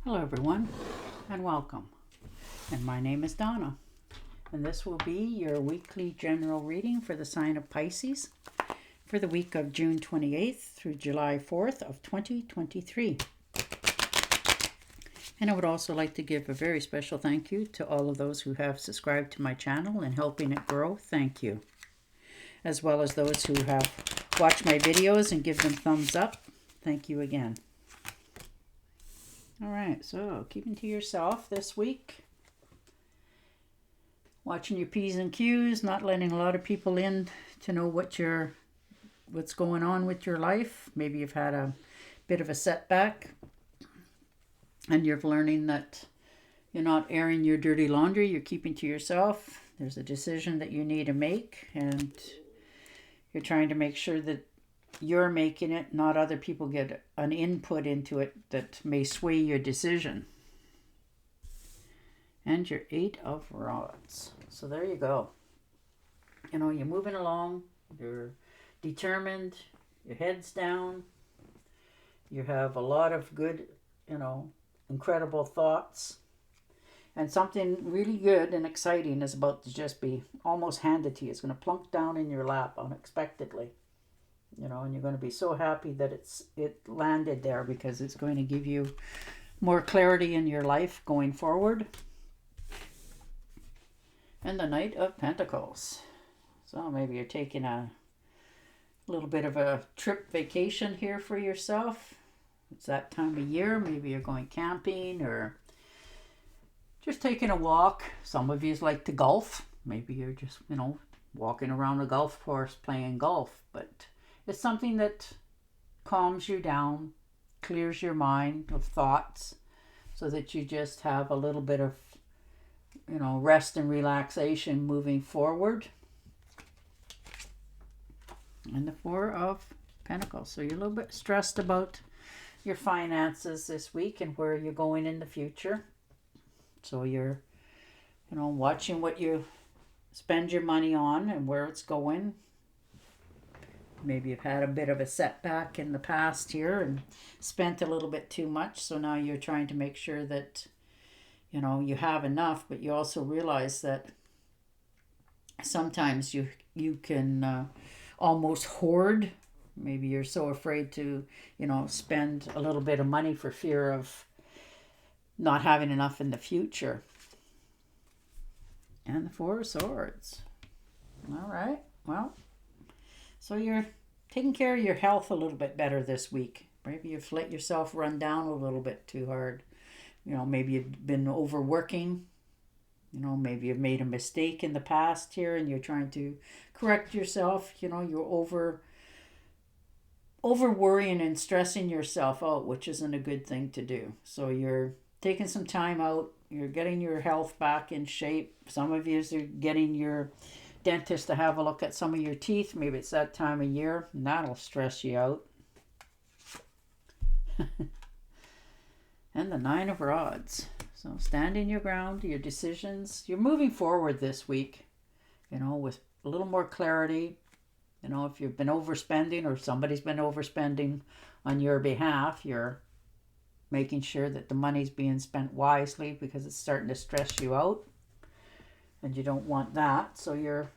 Hello everyone and welcome. And my name is Donna. And this will be your weekly general reading for the sign of Pisces for the week of June 28th through July 4th of 2023. And I would also like to give a very special thank you to all of those who have subscribed to my channel and helping it grow. Thank you. As well as those who have watched my videos and give them thumbs up. Thank you again. All right, so keeping to yourself this week. Watching your P's and Q's, not letting a lot of people in to know what's going on with your life. Maybe you've had a bit of a setback and you're learning that you're not airing your dirty laundry, you're keeping to yourself. There's a decision that you need to make and you're trying to make sure that you're making it, not other people get an input into it that may sway your decision. And your 8 of Rods. So there you go. You know, you're moving along, you're determined, your head's down, you have a lot of good, incredible thoughts. And something really good and exciting is about to just be almost handed to you. It's going to plunk down in your lap unexpectedly. And you're going to be so happy that it landed there because it's going to give you more clarity in your life going forward. And the Knight of Pentacles. So maybe you're taking a little bit of a trip vacation here for yourself. It's that time of year. Maybe you're going camping or just taking a walk. Some of you like to golf. Maybe you're just, walking around a golf course playing golf. But it's something that calms you down, clears your mind of thoughts so that you just have a little bit of, rest and relaxation moving forward. And the 4 of Pentacles. So you're a little bit stressed about your finances this week and where you're going in the future. So you're, watching what you spend your money on and where it's going. Maybe you've had a bit of a setback in the past here and spent a little bit too much. So now you're trying to make sure that, you have enough, but you also realize that sometimes you can almost hoard. Maybe you're so afraid to, spend a little bit of money for fear of not having enough in the future. And the 4 of Swords. All right. Well, so you're taking care of your health a little bit better this week. Maybe you've let yourself run down a little bit too hard. Maybe you've been overworking. Maybe you've made a mistake in the past here and you're trying to correct yourself. You're over worrying and stressing yourself out, which isn't a good thing to do. So you're taking some time out. You're getting your health back in shape. Some of you are getting your dentist to have a look at some of your teeth. Maybe it's that time of year and that'll stress you out. And the 9 of Rods. So standing your ground, your decisions. You're moving forward this week, with a little more clarity. If you've been overspending or somebody's been overspending on your behalf, you're making sure that the money's being spent wisely because it's starting to stress you out. And you don't want that. So you're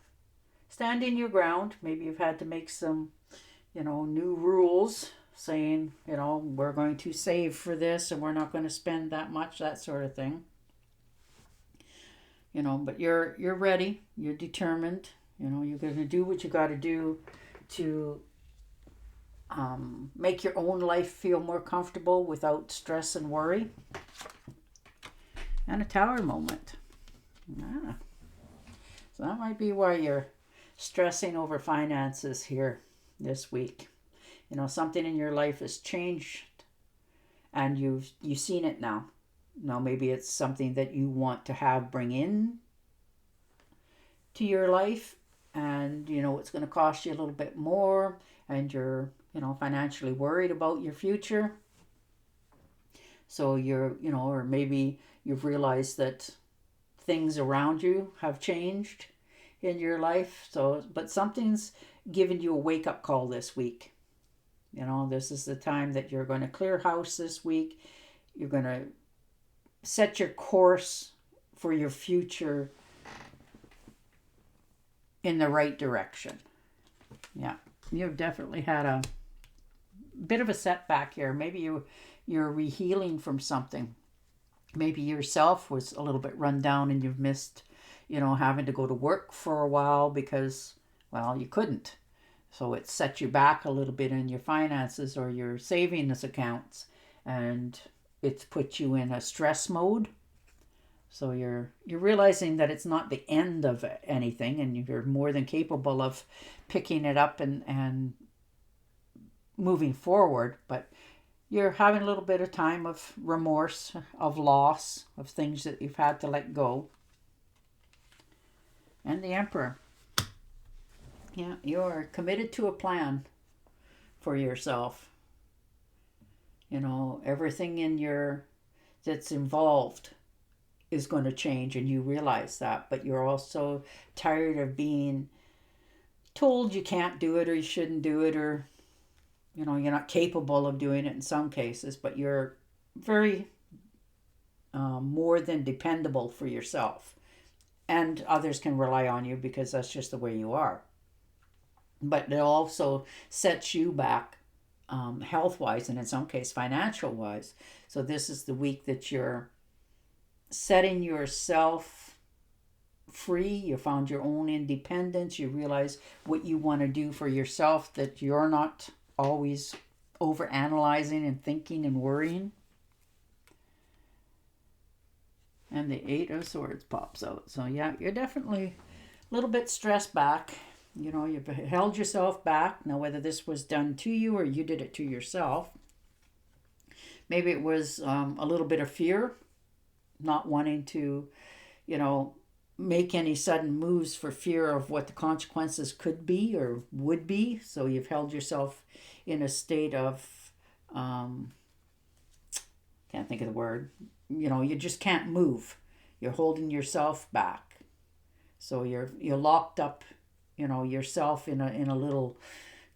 standing your ground. Maybe you've had to make some, new rules saying, we're going to save for this and we're not going to spend that much, that sort of thing. But you're ready. You're determined. You're going to do what you got to do to make your own life feel more comfortable without stress and worry. And a Tower moment. Yeah. So that might be why you're stressing over finances here this week. Something in your life has changed and you've seen it now. Maybe it's something that you want to bring in to your life and, it's going to cost you a little bit more and you're, financially worried about your future. So you're, or maybe you've realized that things around you have changed in your life. But something's given you a wake-up call this week. This is the time that you're going to clear house this week. You're going to set your course for your future in the right direction. Yeah, you've definitely had a bit of a setback here. Maybe you're rehealing from something. Maybe yourself was a little bit run down and you've missed, having to go to work for a while because, well, you couldn't. So it set you back a little bit in your finances or your savings accounts, and it's put you in a stress mode. So you're realizing that it's not the end of anything, and you're more than capable of picking it up and moving forward. But you're having a little bit of time of remorse, of loss, of things that you've had to let go. And the Emperor. Yeah, you're committed to a plan for yourself. Everything that's involved is going to change, and you realize that. But you're also tired of being told you can't do it, or you shouldn't do it, or you're not capable of doing it in some cases. But you're very more than dependable for yourself, and others can rely on you because that's just the way you are. But it also sets you back health-wise, and in some case financial-wise. So this is the week that you're setting yourself free. You found your own independence. You realize what you want to do for yourself, that you're not always over-analyzing and thinking and worrying. And the 8 of Swords pops out. So yeah, you're definitely a little bit stressed back. You've held yourself back. Now, whether this was done to you or you did it to yourself, maybe it was a little bit of fear, not wanting to, make any sudden moves for fear of what the consequences could be or would be. So you've held yourself in a state of, can't think of the word, you just can't move. You're holding yourself back. So you're locked up, yourself in a little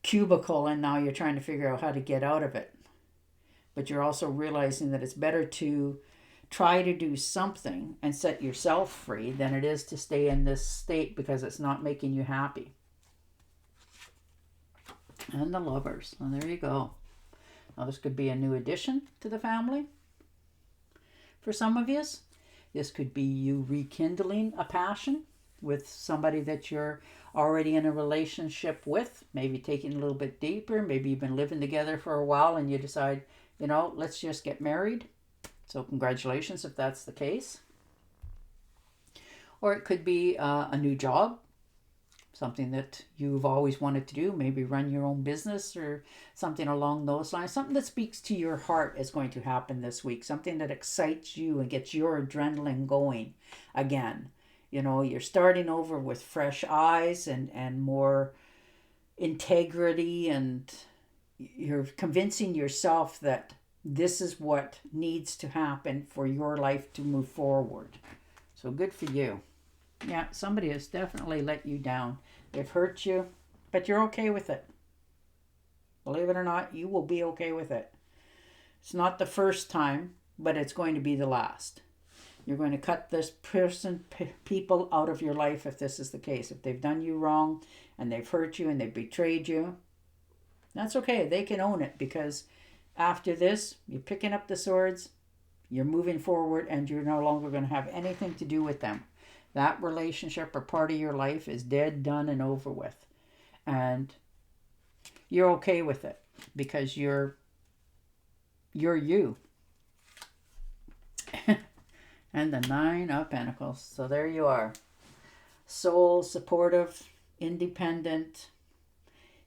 cubicle, and now you're trying to figure out how to get out of it. But you're also realizing that it's better to try to do something and set yourself free than it is to stay in this state because it's not making you happy. And the Lovers. Well, there you go. Now, this could be a new addition to the family. For some of you, this could be you rekindling a passion with somebody that you're already in a relationship with, maybe taking a little bit deeper. Maybe you've been living together for a while and you decide, let's just get married. So congratulations if that's the case. Or it could be a new job, something that you've always wanted to do, maybe run your own business or something along those lines. Something that speaks to your heart is going to happen this week, something that excites you and gets your adrenaline going again. You're starting over with fresh eyes and more integrity, and you're convincing yourself that this is what needs to happen for your life to move forward. So good for you. Yeah, somebody has definitely let you down. They've hurt you, but you're okay with it. Believe it or not, you will be okay with it. It's not the first time, but it's going to be the last. You're going to cut this people out of your life if this is the case. If they've done you wrong and they've hurt you and they've betrayed you, that's okay. They can own it, because after this, you're picking up the swords, you're moving forward, and you're no longer going to have anything to do with them. That relationship or part of your life is dead, done, and over with. And you're okay with it because you're you. And the 9 of Pentacles. So there you are. Soul, supportive, independent.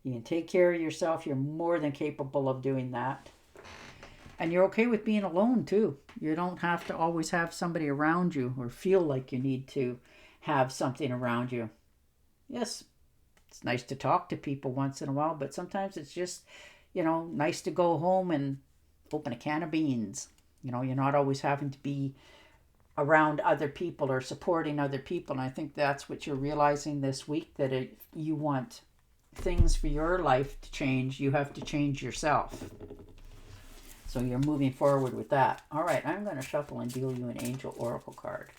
You can take care of yourself. You're more than capable of doing that. And you're okay with being alone too. You don't have to always have somebody around you or feel like you need to have something around you. Yes, it's nice to talk to people once in a while, but sometimes it's just, nice to go home and open a can of beans. You're not always having to be around other people or supporting other people. And I think that's what you're realizing this week, that if you want things for your life to change, you have to change yourself. So you're moving forward with that. All right, I'm going to shuffle and deal you an Angel Oracle card.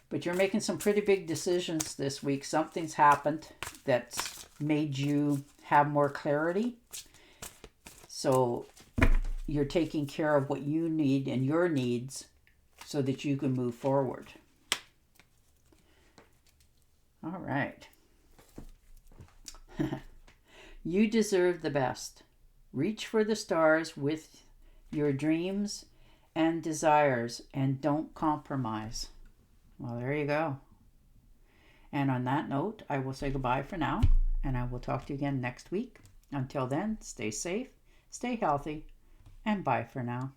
But you're making some pretty big decisions this week. Something's happened that's made you have more clarity. So you're taking care of what you need and your needs so that you can move forward. All right. You deserve the best. Reach for the stars with your dreams and desires and don't compromise. Well, there you go. And on that note, I will say goodbye for now, and I will talk to you again next week. Until then, stay safe, stay healthy, and bye for now.